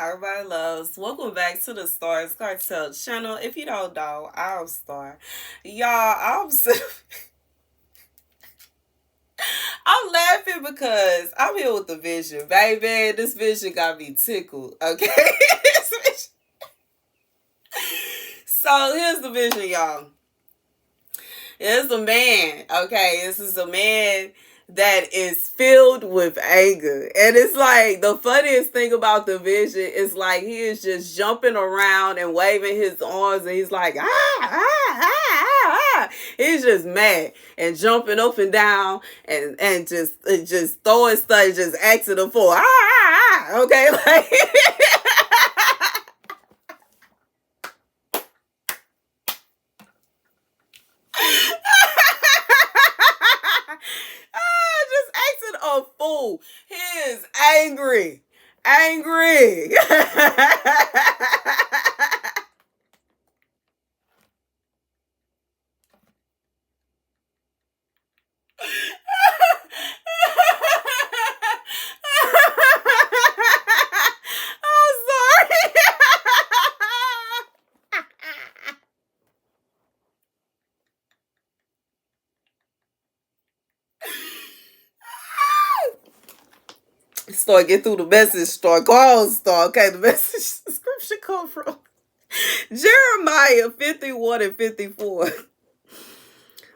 Everybody loves. Welcome back to the Starscartel channel. If you don't know, I'm Star. Y'all, I'm laughing because I'm here with the vision, baby. This vision got me tickled. Okay. So here's the vision, y'all. It's a man. Okay, this is a man that is filled with anger. And it's like the funniest thing about the vision is like he is just jumping around and waving his arms and he's like, ah. He's just mad and jumping up and down and just throwing stuff, just acting the fool. Okay, like just acting a fool. He is angry. Angry. I'm sorry. Start get through the message. Start go on. Start. Okay, the message the scripture come from Jeremiah 51 and 54.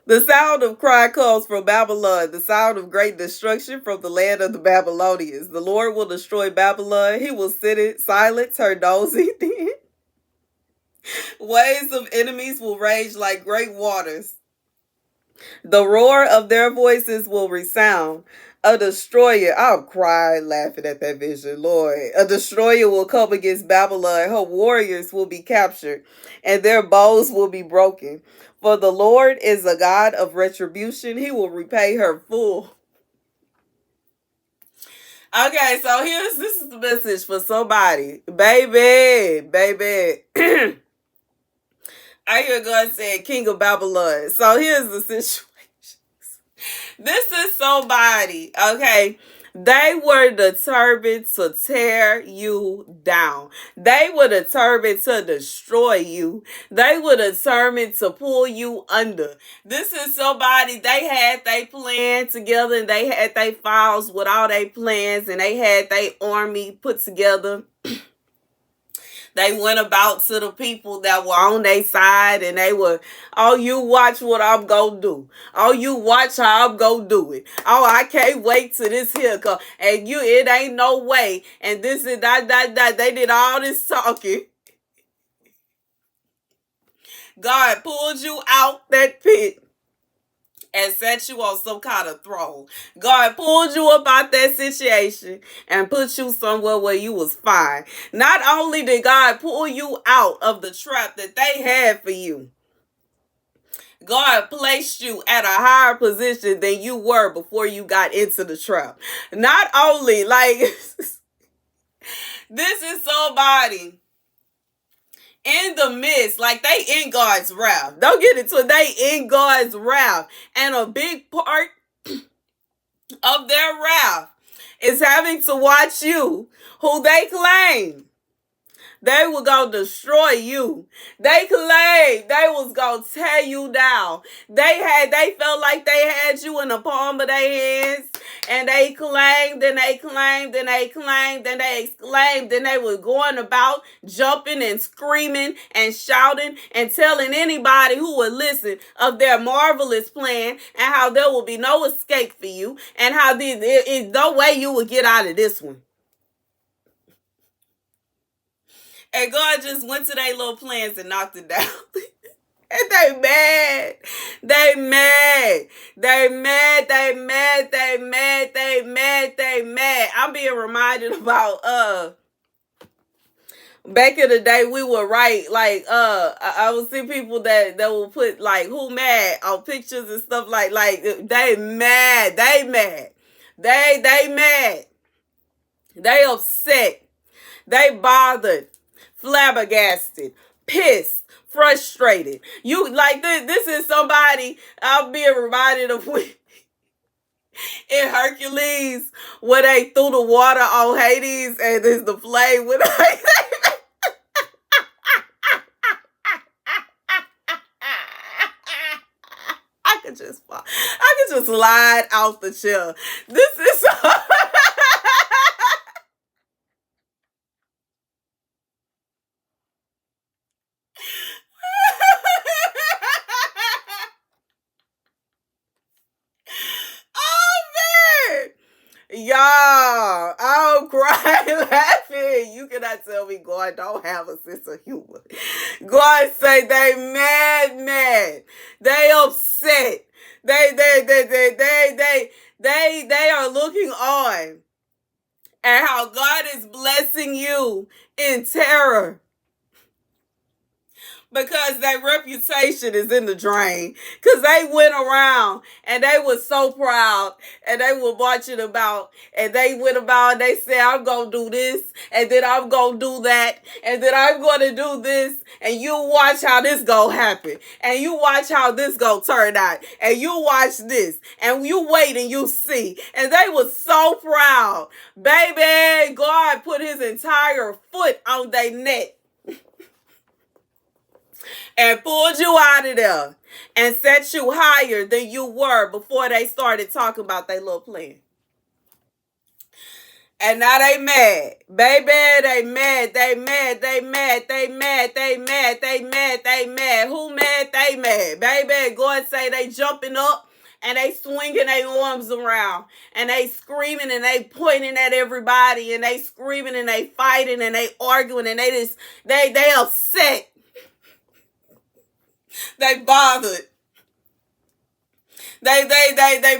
The sound of cry comes from Babylon, the sound of great destruction from the land of the Babylonians. The Lord will destroy Babylon. He will sit it silence her nosy. Waves of enemies will rage like great waters. The roar of their voices will resound. A destroyer, I'll cry laughing at that vision, Lord. A destroyer will come against Babylon. Her warriors will be captured, and their bows will be broken. For the Lord is a God of retribution. He will repay her full. Okay, so this is the message for somebody. Baby. I hear God saying King of Babylon. So here's the situation. This is somebody, okay? They were determined to tear you down. They were determined to destroy you. They were determined to pull you under. This is somebody, they had their plan together and they had their files with all their plans and they had their army put together. They went about to the people that were on their side and they were, oh, you watch what I'm going to do. Oh, you watch how I'm going to do it. Oh, I can't wait till this here come. And it ain't no way. And this and that. They did all this talking. God pulled you out that pit and set you on some kind of throne. God pulled you up out that situation and put you somewhere where you was fine. Not only did God pull you out of the trap that they had for you, God placed you at a higher position than you were before you got into the trap. Not only, like, this is somebody in the midst, like they in God's wrath. Don't get it twisted. They in God's wrath. And a big part of their wrath is having to watch you, who they claim they were going to destroy you. They claimed they was going to tear you down. They felt like they had you in the palm of their hands. And they claimed and they claimed and they claimed and they exclaimed. And they were going about jumping and screaming and shouting and telling anybody who would listen of their marvelous plan and how there will be no escape for you and how there is no way you will get out of this one. And God just went to their little plans and knocked it down. And they mad. They mad. They mad. They mad. They mad. They mad. They mad. I'm being reminded about back in the day we would write like I would see people that will put like who mad on pictures and stuff like they mad. They mad. They mad. They upset. They bothered. Flabbergasted, pissed, frustrated. You like this is somebody I'm being reminded of when In Hercules, where they threw the water on Hades, and there's the flame with I could just slide out the chair. This is so oh man. Y'all, I'm crying laughing. You cannot tell me God don't have a sense of humor. God say they mad. They upset. They are looking on at how God is blessing you in terror. Because their reputation is in the drain. Because they went around and they were so proud and they were marching about and they went about and they said, I'm going to do this and then I'm going to do that and then I'm going to do this and you watch how this going to happen and you watch how this going to turn out and you watch this and you wait and you see. And they were so proud. Baby, God put his entire foot on their neck and pulled you out of there and set you higher than you were before they started talking about their little plan. And now they mad. Baby, they mad. Who mad? They mad. Baby, God say they jumping up and they swinging their arms around and they screaming and they pointing at everybody and they screaming and they fighting and they arguing and they upset. They bothered. They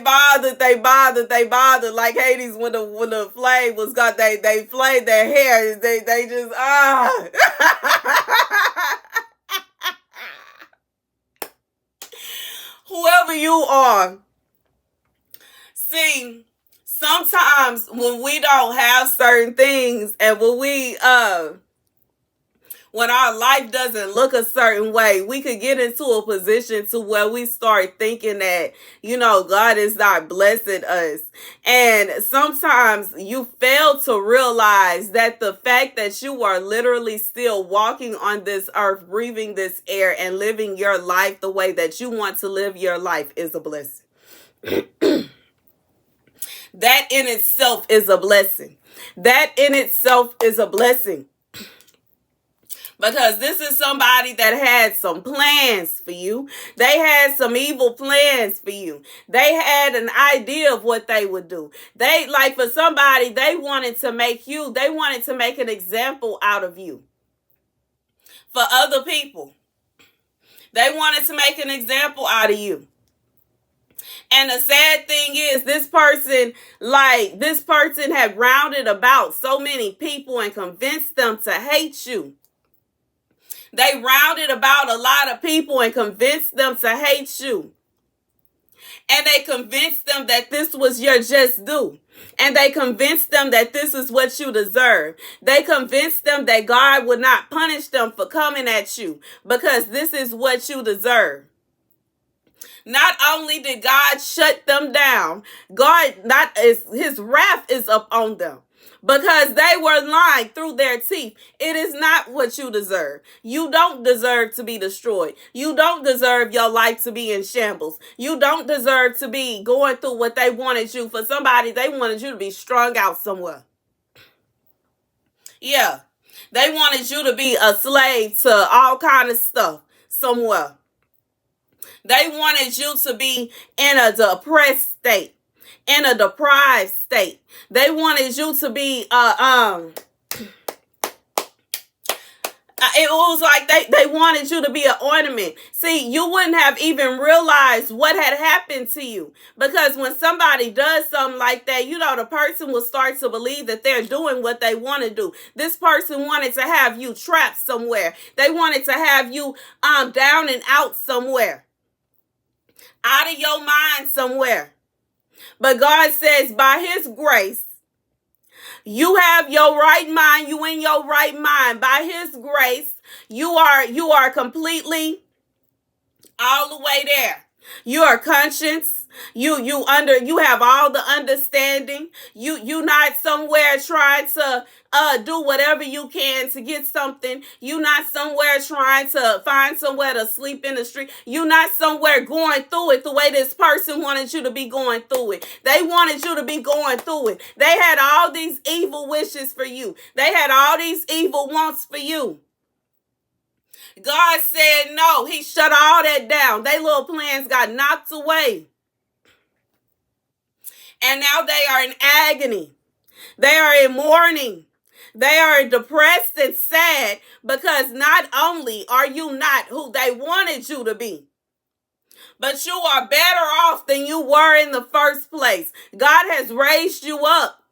bothered like Hades when the flame was got they flayed their hair. They just whoever you are. See, sometimes when we don't have certain things and when our life doesn't look a certain way, we could get into a position to where we start thinking that, God is not blessing us. And sometimes you fail to realize that the fact that you are literally still walking on this earth, breathing this air, and living your life the way that you want to live your life is a blessing. That in itself is a blessing. That in itself is a blessing. Because this is somebody that had some plans for you. They had some evil plans for you. They had an idea of what they would do. For somebody, they wanted to make an example out of you. For other people, they wanted to make an example out of you. And the sad thing is, this person had rounded about so many people and convinced them to hate you. They rounded about a lot of people and convinced them to hate you. And they convinced them that this was your just due. And they convinced them that this is what you deserve. They convinced them that God would not punish them for coming at you because this is what you deserve. Not only did God shut them down, his wrath is up on them. Because they were lying through their teeth. It is not what you deserve. You don't deserve to be destroyed. You don't deserve your life to be in shambles. You don't deserve to be going through what they wanted you. For somebody, they wanted you to be strung out somewhere. Yeah. They wanted you to be a slave to all kind of stuff somewhere. They wanted you to be in a depressed state. In a deprived state. They wanted you to be it was like they wanted you to be an ornament. See, you wouldn't have even realized what had happened to you. Because when somebody does something like that, the person will start to believe that they're doing what they want to do. This person wanted to have you trapped somewhere. They wanted to have you down and out somewhere. Out of your mind somewhere. But God says, by his grace, you have your right mind. You in your right mind. By his grace, you are completely all the way there. You are conscious. You have all the understanding. You not somewhere trying to do whatever you can to get something. You not somewhere trying to find somewhere to sleep in the street. You not somewhere going through it the way this person wanted you to be going through it. They wanted you to be going through it. They had all these evil wishes for you. They had all these evil wants for you. God said no. He shut all that down. They little plans got knocked away. And now they are in agony. They are in mourning. They are depressed and sad because not only are you not who they wanted you to be, but you are better off than you were in the first place. God has raised you up.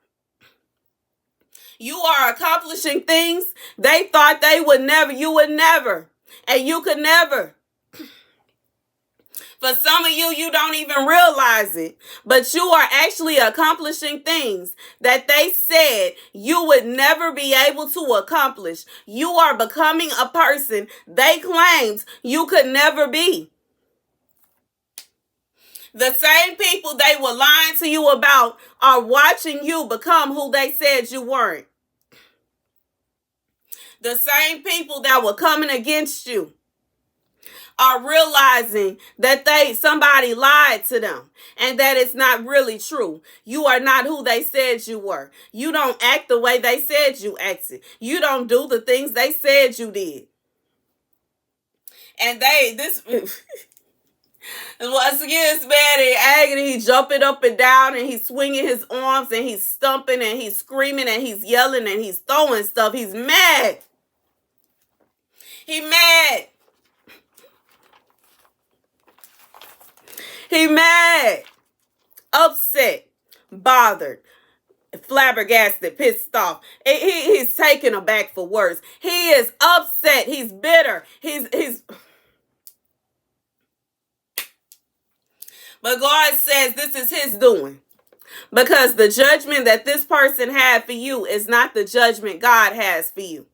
You are accomplishing things they thought you would never, and you could never. For some of you, you don't even realize it, but you are actually accomplishing things that they said you would never be able to accomplish. You are becoming a person they claimed you could never be. The same people they were lying to you about are watching you become who they said you weren't. The same people that were coming against you are realizing that somebody lied to them and that it's not really true. You are not who they said you were. You don't act the way they said you acted. You don't do the things they said you did. And once again, this man in agony, he's jumping up and down and he's swinging his arms and he's stumping and he's screaming and he's yelling and he's throwing stuff. He's mad. He mad. He mad, upset, bothered, flabbergasted, pissed off. He's taken aback for words. He is upset. He's bitter. But God says this is his doing. Because the judgment that this person had for you is not the judgment God has for you.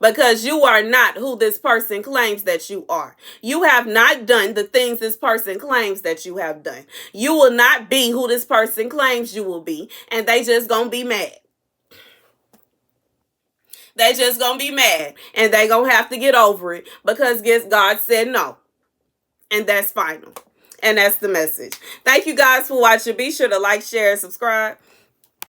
Because you are not who this person claims that you are. You have not done the things this person claims that you have done. You will not be who this person claims you will be. And they just gonna be mad. They just gonna be mad. And they gonna have to get over it. Because God said no. And that's final. And that's the message. Thank you guys for watching. Be sure to like, share, and subscribe.